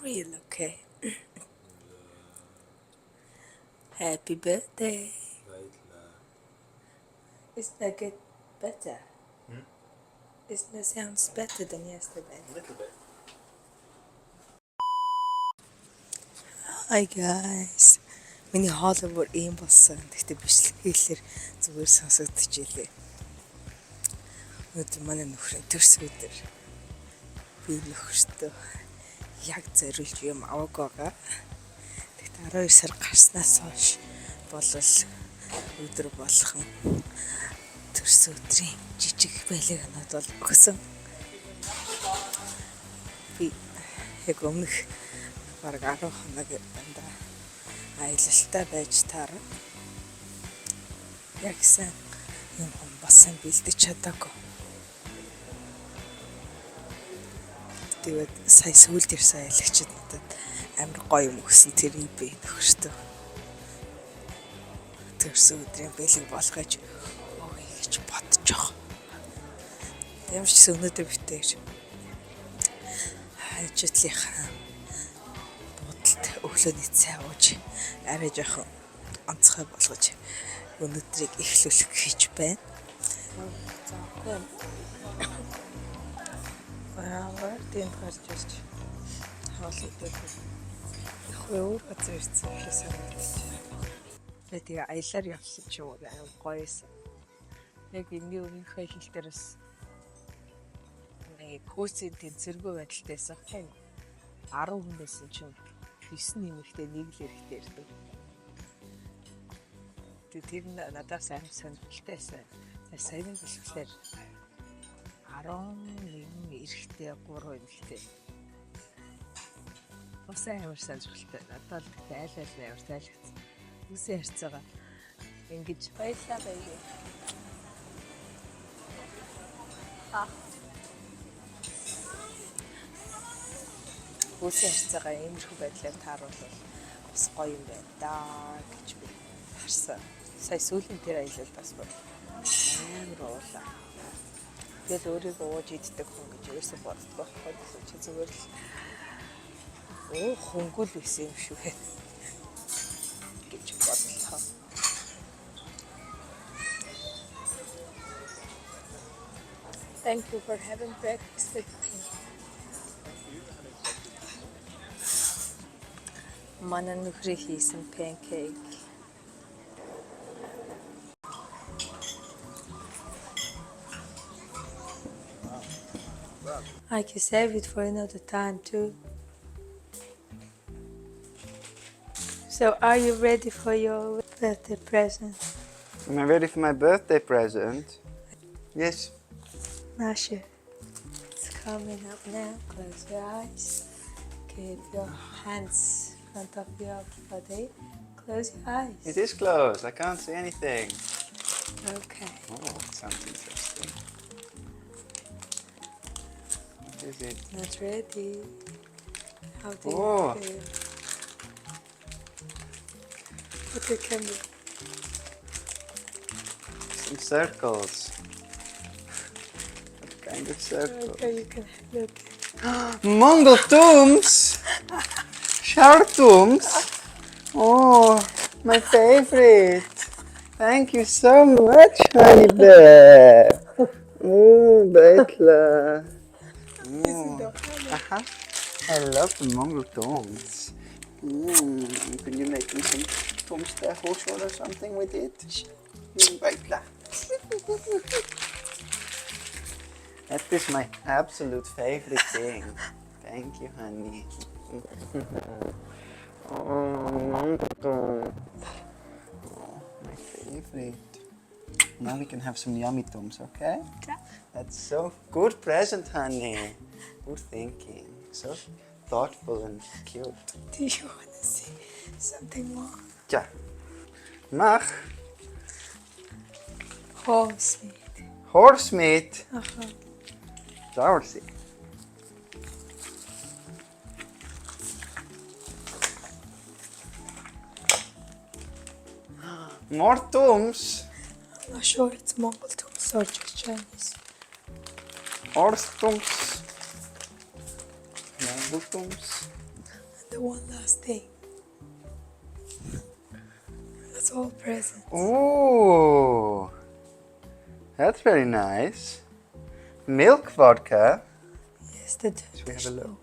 real, okay? Happy birthday. Isn't that get better? Isn't that sounds better than yesterday? A little bit. Hi guys. Миний хоолой бүр ийм болсон. Гэхдээ бичлэгээр зүгээр сонсогдож илээ. Өдөр манай нөхрийн төрс өдөр. Би нөхөртөө яг зориулж юм аваг байгаа. Гэхдээ 12 сар гарснаас хойш болол өдөр болгон төрс өдрийн жижиг байлгаанууд бол өгсөн. Би яг өмнөх бараг 10 хоног дандаа аялалтай байж таарна. Яг сайн юм болсон бэлдэж чадаагүй. Тэгээд сая сүүлд ирсэн аялагчид надад амар гоё юм өгсөн тэрийг би нөхөртөө төрсөн өдрийн бэлэг болгож өгье гэж бодож байгаа. Ямар ч өнөөдөр битээр хажуудлынхаа бодолд өглөөний цай ууж арай жоохон онцгой болгож өнөөдрийг эхлүүлэх гэж байна. Ваа, тийм гарч ирж хоолойтой. Өөр газар ирсэн гэхээс би тэгээ аялаар явсан ч юм уу гоёсэн. Яг энэ өмнөхөө хил дээрээс нэг хөөцийн тэнцвэргүй байдалтайсан хин 10 хүн байсан чинь 9 нэмэгтэй нэг л эрэхтэй ирдэг. Тэр нь надад сайн сонирхолтойсэн. Сайн болохоор 11 эрэхтэй 3 эмэгтэй. Усан амар сонирхолтой. Надад л гэхдээ айл амар тайлбарсан. Үсэн харцаага ингэж баялаа байгээ. Үсэн харцаага иймэрхүү байдлаар тааруулбал бас гоё юм байна даа гэж би харсан. Сая сүүлийн тэр аялал бас амар уулаа. Тэгэл өөрийгөө ууж иддэг хүн гэж ерөөсөө боддог байхгүй чи зүгээр л хөнгөл байсан юм шүү гэж бодлоо. Thank you for having breakfast with me. Манай нөхрийн хийсэн pancake. I can save it for another time too. So are you ready for your birthday present? Am I ready for my birthday present? Yes. Masha, it's coming up now. Close your eyes. Keep your hands in front of your body. Close your eyes. It is closed. I can't see anything. Okay. Oh, it sounds interesting. What is it? Not ready. How do you Oh. feel? Put the camera. Some circles. What kind of circles? Okay, you can look. Mongoltums! Shartums! Oh, my favorite! Thank you so much, honey bear! Oh, Betla! Oh. I love the Mongoltums. Can you make me some tomsterhorsel or something with it? Betla! That is my absolute favorite thing. Thank you, honey. Oh, my favorite. Now we can have some yummy tums, okay? Yeah. That's so good present, honey. Good thinking. So thoughtful and cute. Do you want to see something more? Ja. Mag. Horse meat. Horse meat. Dorsey. More tums. I'm not sure it's Mongol tums or just Chinese. Horse tums. Mongol tums. the one last thing. That's all presents. Ooh, that's very nice. Milk vodka. Yes, the Should we have a look?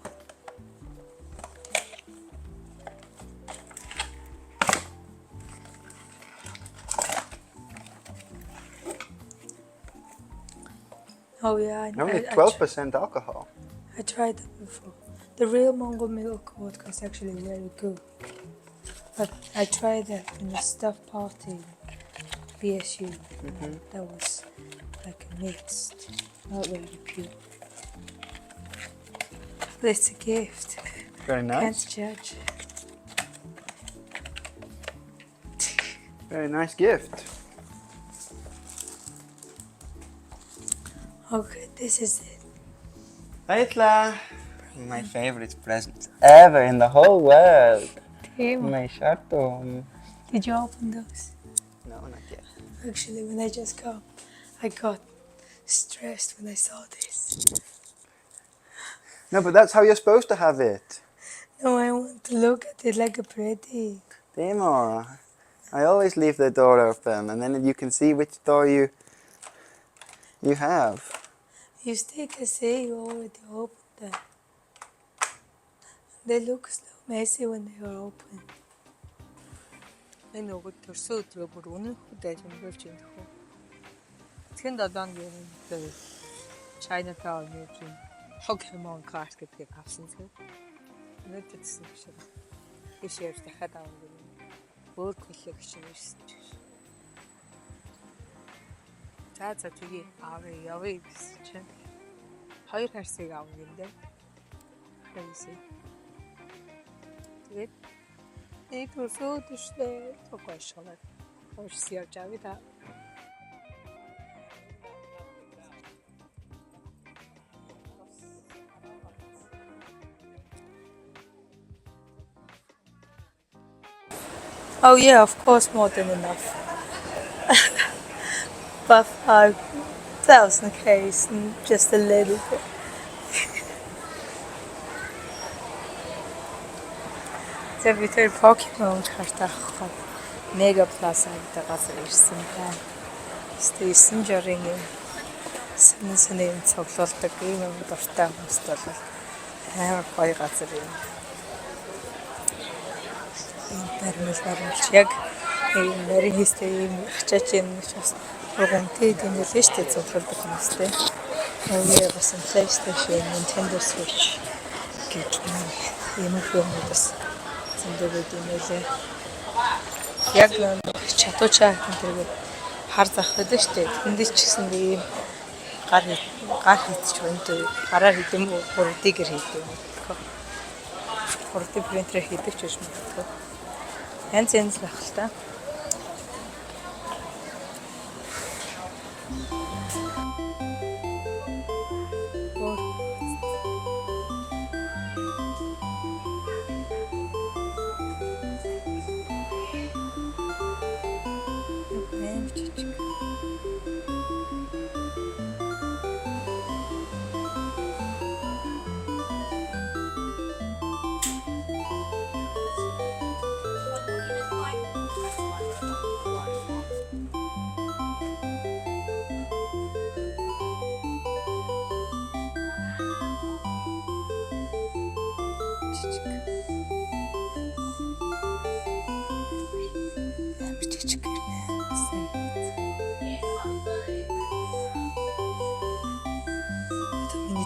Oh yeah, Only 12% alcohol. I tried that before. The real Mongol milk vodka is actually very good. But I tried that in the staff party BSU. That was like a mixed, not very pure. But it's a gift. Very nice. Can't judge. Very nice gift. Okay, this is it. Aitla. My favorite present ever in the whole world. Damn. My shatom. Did you open those? No, not yet. Actually, when I just got, I got stressed when I saw this. No, but that's how you're supposed to have it. No, I want to look at it like a pretty. Demo. I always leave the door open and then you can see which door you have. You still can say you already opened them. They look so messy when they are open. Энэ өгöd төрсөн өдрөө бүр үнэн хөдөө өнгөрч юм дөхөө. Тэнд одоо нэг Chinatown юм. Pokemon card гэдгийг авсан зэрэг. Өнөөдөр гэсэн биш үү? Ишээр дахиад авах юм. Өөр коллекшн ирсэн ч. За тэгээ явъя гэсэн чинь 2 харсыг авах юм дээ. Хэмсэ. Тэгээд нэг төрсөд төштэй тогшолоо. Хойш явж авъя та. Oh yeah, of course, more than enough. But 5,000 Ks, just a little bit. За би тэр Pokemon карт авах Mega Plaza гэдэг газар ирсэн байна. Стейсэн жорын юм сэн цоглуулдаг юм дуртай хүмүүст бол амар гоё газар юм. Баримлж яг нарийн хийстэй юм хачаач юм бас програмтэй дэмэлээ штэ цуглуулдаг хүмүүстэй. Өвөө бас PlayStation, Nintendo Switch гэх юм хүмүүс зөндөө дэмэлээ. Яг чатуучаа гэдэг хар зах байдаг штэ. Тэндээс ч гэсэн ийм гар хийчих өнтөө гараар хийдэм үү 3D-гэр хийдэм үү. 3D принтер хийдэг ч юм уу. Янз байх л та.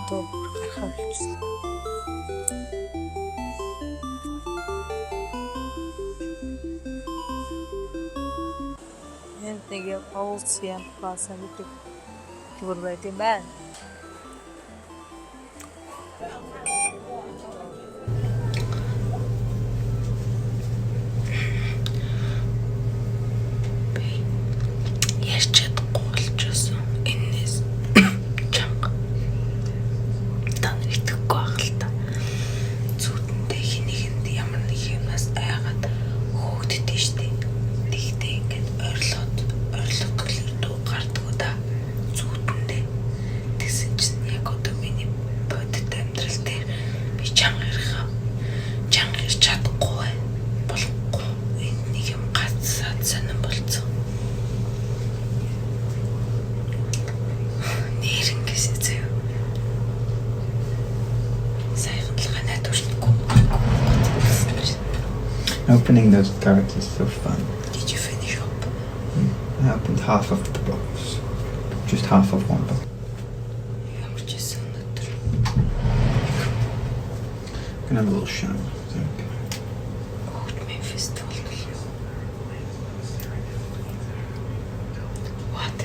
Ito гарахавчсан. Энд нэг Ocean Plaza гэдэг зүгээр байт юм байна. Тэгсэн чинь яг одоо миний бодит амьдрал дээр Opening those carrots is so fun. Did you finish up? I opened half of the box. Just half of one box. Ямар ч байсан өнөөдөр. Gonna have a little shower, I think. Хөгжмийн фестивал гэлээ. What?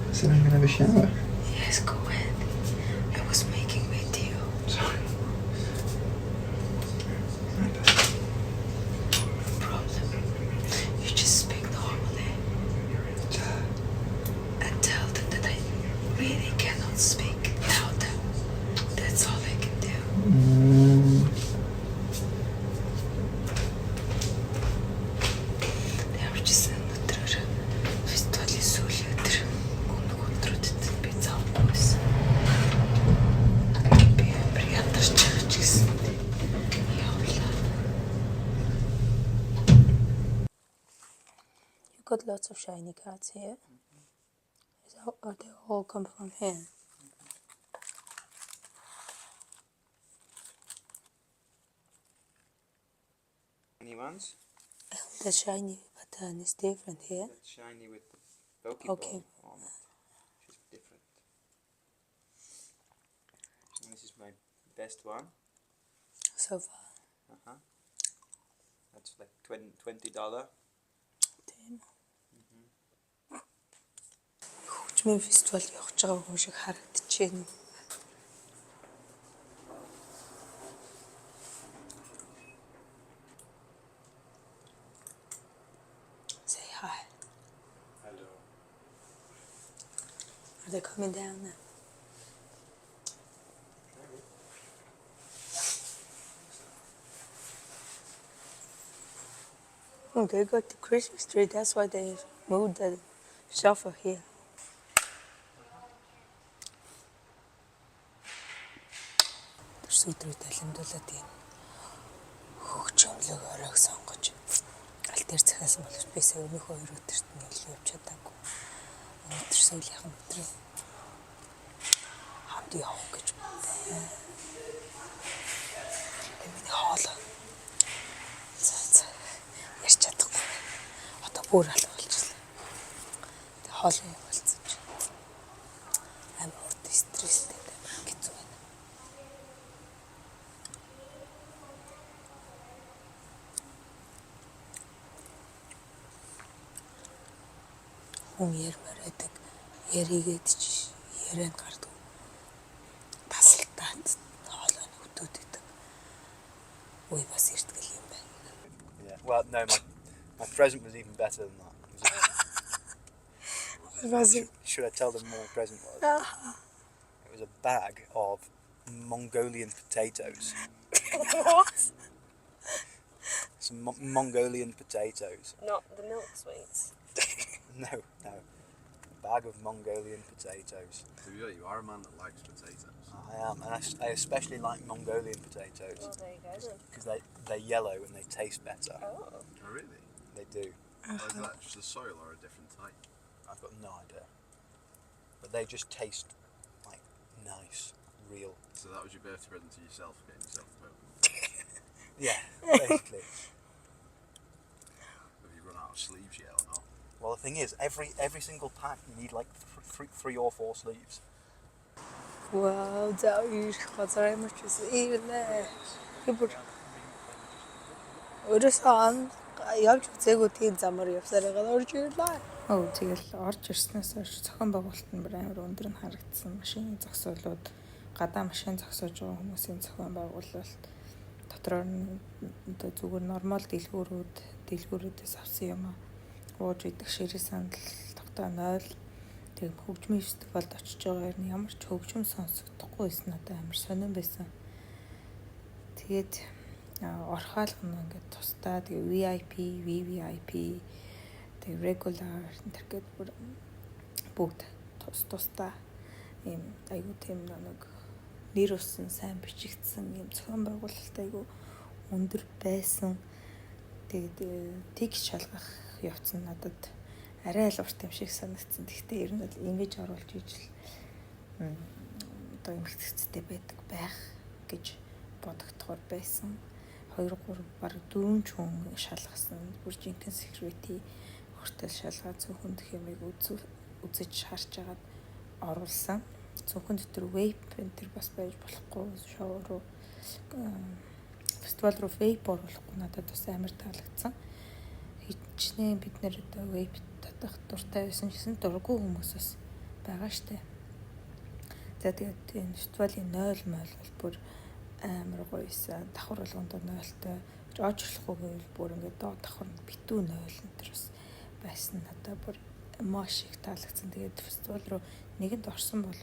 I said I'm gonna have a shower. Yes, go ahead. I was making video. Sorry. No problem. You just speak normally. And tell them that I really cannot speak louder. That's all I can do. Ямар ч гэсэн өнөөдөр фестивалийн сүүлийн өдөр өнөөгөөдрүүдэд би заахгүй байсан. Би амар ядарч байгаа ч гэсэн явлаа. You got lots of shiny cards here. Or they all come from here. Any ones? The shiny pattern is different here. That's shiny with the Pokeball Okay. on it. Which is different. And this is my best one. So far. That's like $20. Хөгжмийн фестивал явж байгаа хүн шиг харагдчихэв. Say hi. Hello. Are they coming down now? Oh, they got the Christmas tree. That's why they moved the sofa here. Өдрөө талимдуулаад юм. Хөгжмөлөг оройг сонгож аль дээр цахиасан боловч би сая өнөөх 2 өдөрт нь ялуу явж чадаагүй. Өнөөдөр сүүлийнхэн өдрөө хамт явах гэж байна. Миний хоолой. За ярьж чадахгүй. Одоо бүр алга болчихлоо. Тэг хоолой юм болцсон чи. Амар урд стресстэй хэцүү байна. Хүн ярмаар байдаг. Яригээд чи ярианд гардаг. Тасалтаад хоолой нүдүүд идэг. Ой бас иртгэл юм байна. Yeah. Well, no, my present was even better than that. Was it? Should I tell them what my present was? It was a bag of Mongolian potatoes. What? Some Mongolian potatoes. Not the milk sweets. No. A bag of Mongolian potatoes. So you are a man that likes potatoes. I am, and I especially like Mongolian potatoes Well, there you go then. because they're yellow and they taste better. Oh. Oh, really? They do. Or is that just the soil or a different type? I've got no idea, but they just taste like nice, real. So that was your birthday present to yourself, getting yourself a Pokemon. Yeah, basically. Have you run out of sleeves yet or not? Well, the thing is, every single pack you need like three or four sleeves. Wow, за газар ямар ч ийвнэ. Хибэр. Өрөөсөө явж үзээгүй тийм замаар явсаар байгаа орж ирлээ. Оо тэгэл орж ирснээс хойш зохион байгуулалт нь бүр амар өндөр нь харагдсан. Машины зогсоолууд гадаа машин зогсоож байгаа хүмүүсийн зохион байгуулалт дотроор нь одоо зүгээр нормал дэлгүүрүүдээс авсан юм аа. Ууж идэх ширээ сандал тогтоо 0. Тэг хөгжмийн фестивалд очиж байгаа юм ямар ч хөгжим сонсохдохгүй байсан надад амар сонирн байсан. Тэгээд орхоолго нь ингээд тусдаа тэгээ VIP, VVIP, тэгээ regular интергээд бүгд тусдаа ийм айгуу тийм нэг нэр усан сайн бичигдсэн ийм зохион байгуулалт айгуу өндөр байсан. Тэгээд тийг шалгах явцсан надад арай л урт юм шиг санагдсан. Гэхдээ ер нь бол ингэж оруулж ижил одоо эмгэгцтэй байдаг байх гэж бодогдохоор байсан. 2 3 баг 4 ч хүн шалгасан. Бүр жинхэнэ security хүртэл шалгаад зөвхөн хэмээг үзэж харж агаад оруулсан. Зөвхөн дотор vape энэ төр бас байж болохгүй. Шоу руу фестивал руу vape оруулахгүй надад бас амар таалагдсан. Хичнээн бид нэр одоо vape татах дуртай байсан гэсэн дургүй хүмүүс бас байгаа штэ. За тэгээд энэ фестивалийн 0 мол бол бүр амар гоёсан. Давхар болгондоо 0-той. Очрлохгүй гэвэл бүр ингээд доо давхар битүү 0 энэ төр бас байсан. Надад бүр маш их таалагдсан. Тэгээд фестивал руу нэгэнд орсон бол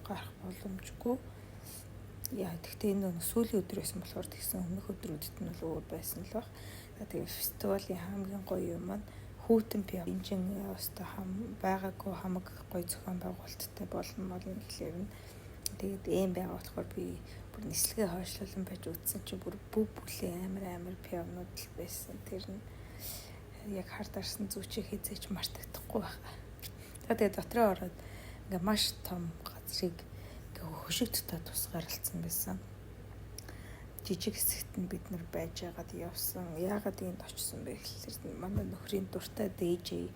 гарах боломжгүй. Яа гэхдээ энэ сүүлийн өдрөөс болохоор тэгсэн өмнөх өдрүүдэд нь бол өөр байсан л баг. Тэгээд фестивалийн хамгийн гоё юм маань хүүтэн пиа инжин өстө байгаагүй хамаг гоё зохион байгуулалттай болно мол юм гэхлээр нь тэгээд эм байгаа болохоор би бүр нислэгээ хойшлуулсан байж үзсэн чинь бүр бүлээ амар пианууд л байсан. Тэр нь яг хард арсан зүчээ хизээч мартагдахгүй байна. Тэгээд дотроо ороод ингээ маш том газрыг хөшигдтэй тусгаарлцсан байсан. Жижиг хэсэгт нь бид нар байж байгаад явсан. Яагаад энд очсон бэ гэхэлэр манай нөхрийн дуртай DJ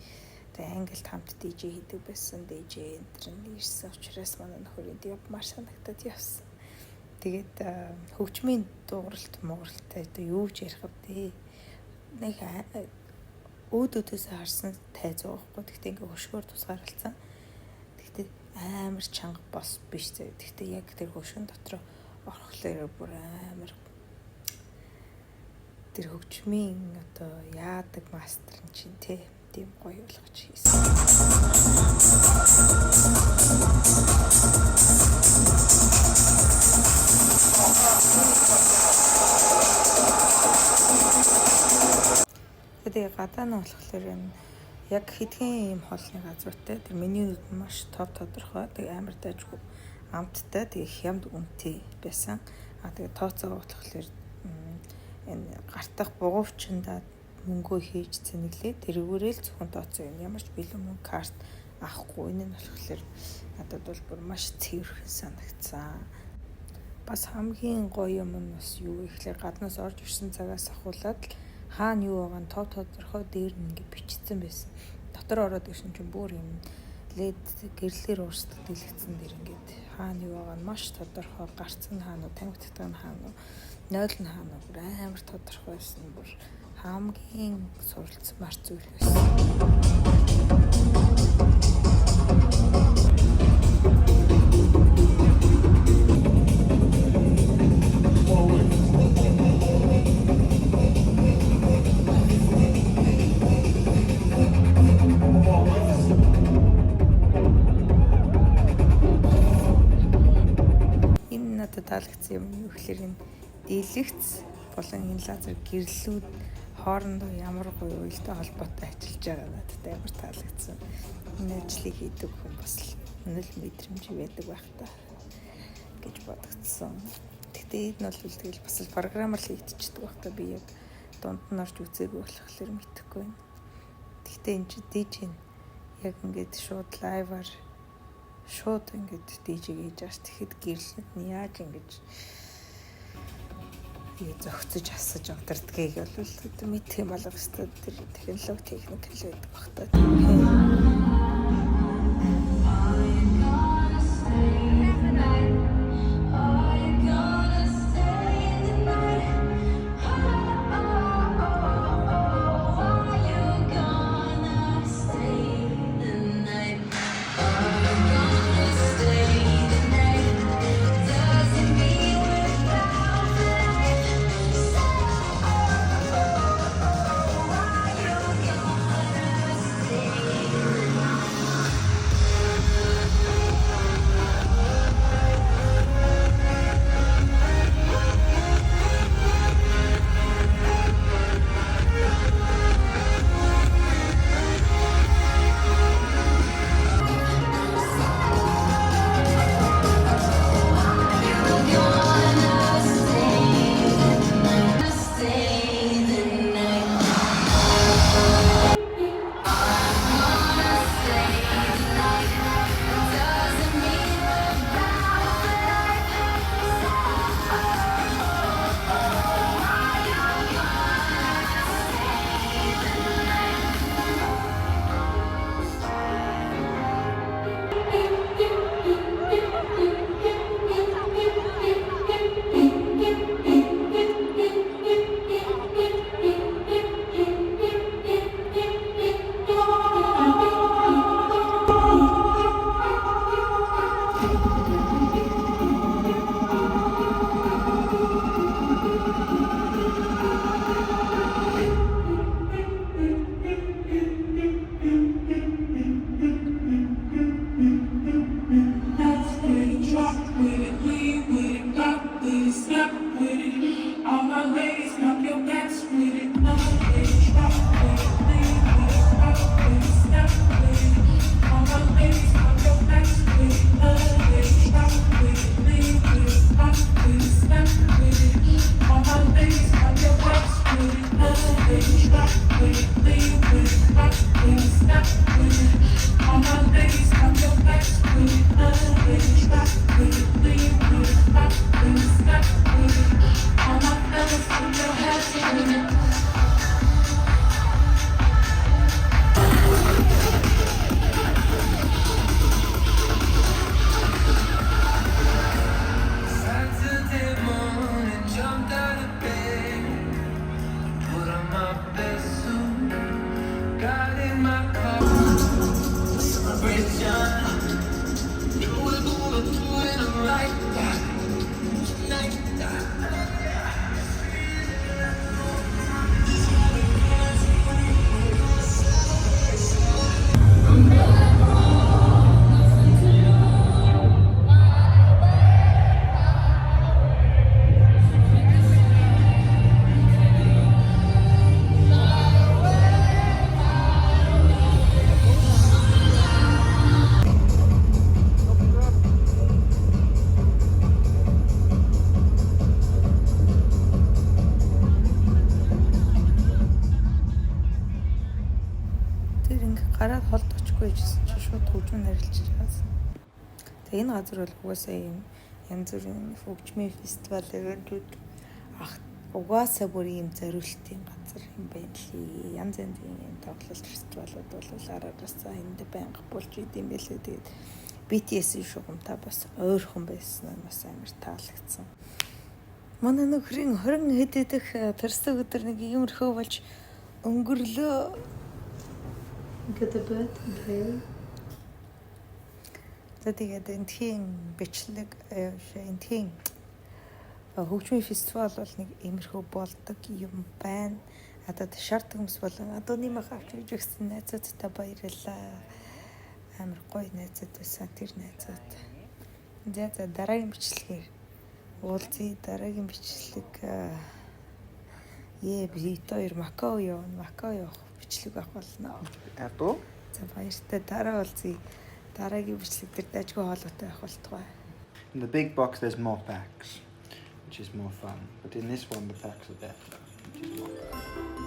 тэгээ англид хамт DJ хийдэг байсан. DJ энэ ирсэн учраас манай нөхрийн явмаар санагдаад явсан. Тэгээд хөгжмийн дууралт мооралтай одоо юу ч ярих вэ? Нэг өөдөөдөөс харсан тайз байхгүй. Тэгтээ ингээ хөшгөөр тусгаарлцсан. Тэгтээ амар чанга бос биш зэ. Тэгтээ яг тэр хөшгөн дотроо орхолоор бүр амар тэр хөгжмийн одоо яадаг мастер нь чинь тийм гоё болгож хийсэн. Тэгээд гадаа нь болохоор яг хэдхэн юм хоолны газруудтай тэр менюуд нь маш тодорхой. Тэгээ амар дайжгүй амттай тэгээ хямд үнэтэй байсан. Тэгээ тооцоо болохоор энэ гартах бугуувчиндаа мөнгөө хийж цэнэглээ. Тэрүүгээрээ л зөвхөн тооцоо юм. Ямар ч бэлэн мөнгө карт авахгүй. Энэ нь болохоор надад бол бүр маш цэвэрхэн санагдсан. Бас хамгийн гоё юм нь бас юу гэхээр гаднаас орж ирсэн цагаас ахуулаад хаана юу байгаа нь тодорхой дээр нь ингэ бичсэн байсан. Дотор ороод ирсэн чинь бүр юм лед гэрлэлээр уурсдаг дэлгэцэн дээр ингээд хаана юу байгаа нь маш тодорхой, гарцсан хаана уу, тамхитдаг хаана уу, нойл нь хаана уу бүр амар тодорхой байсан. Бүр хамгийн суралцмар зүйл байсан. Таалагдсан юм юу гэхээр энэ дэлгэц болон энэ лазер гэрлэлүүд хоорондоо ямар гоё уялдаа холбоотой ажиллаж байгаа надад амар таалагдсан. Энэ ажлыг хийдэг хүн бас үнэл мэдрэмж байдаг байх та гэж бодогдсон. Гэхдээ энэ бол тэгэл бас програмаар л хийчихдэг байх та би яг дунд нь орж үзээгүй болохоор мэдэхгүй байна. Гэхдээ энэ чи DJ яг ингээд шууд лайваар шууд ингээд DJ хийж аж тэгэхэд гэрлэлт нь яаж ингэж зөгцөж асаж удирдгийг бол мэдэх юм болох хэвээр тэр технологи техник л байдаг баг та. Saturday morning, jumped out of bed, put on my best suit, got in my car. Celebration, you were going through it like that, like that. Тэр ингээ гараад холд очихгүй гэсэн чи шууд хөгжмөн нэрлэж байгаа. Тэгээ энэ газар бол угаасаа юм янз бүрийн хөгжмийн фестивал ивэнтүүд угаасаа бүр ийм зориултын газар юм байна лээ. Янз янзын юм тоглолт фестивалууд бол араасаа энд байнга болж идэм байлээ. Тэгээд BTS-ийн шугамтай бас ойрхон байсан нь бас амар таалагдсан. Манай нөхрийн 20 хэдэдэх тэрсэг өдөр нэг иймэрхүү болж өнгөрлөө. гэдэг. Тэгээд энтхийн бичлэг энтхийн хөгжмийн фестивал бол нэг иймэрхүү болдог юм байна. Одоо шарт хүмүүс болон одоо нэмэх авч гэж өгсөн найзуудтай баярлалаа. Амар гоё найзууд байсан тэр найзууд. За дараагийн бичлэгээр уулзъя. Дараагийн бичлэг бид хоёр Макао явах бичлэг авах болно. Apple? За баяртай дараа уулзъя. Дараагийн бичлэг дээр дажгүй хоолойтой байх болтугай. In the big box there's more packs, which is more fun. But in this one the packs are better, which is more fun.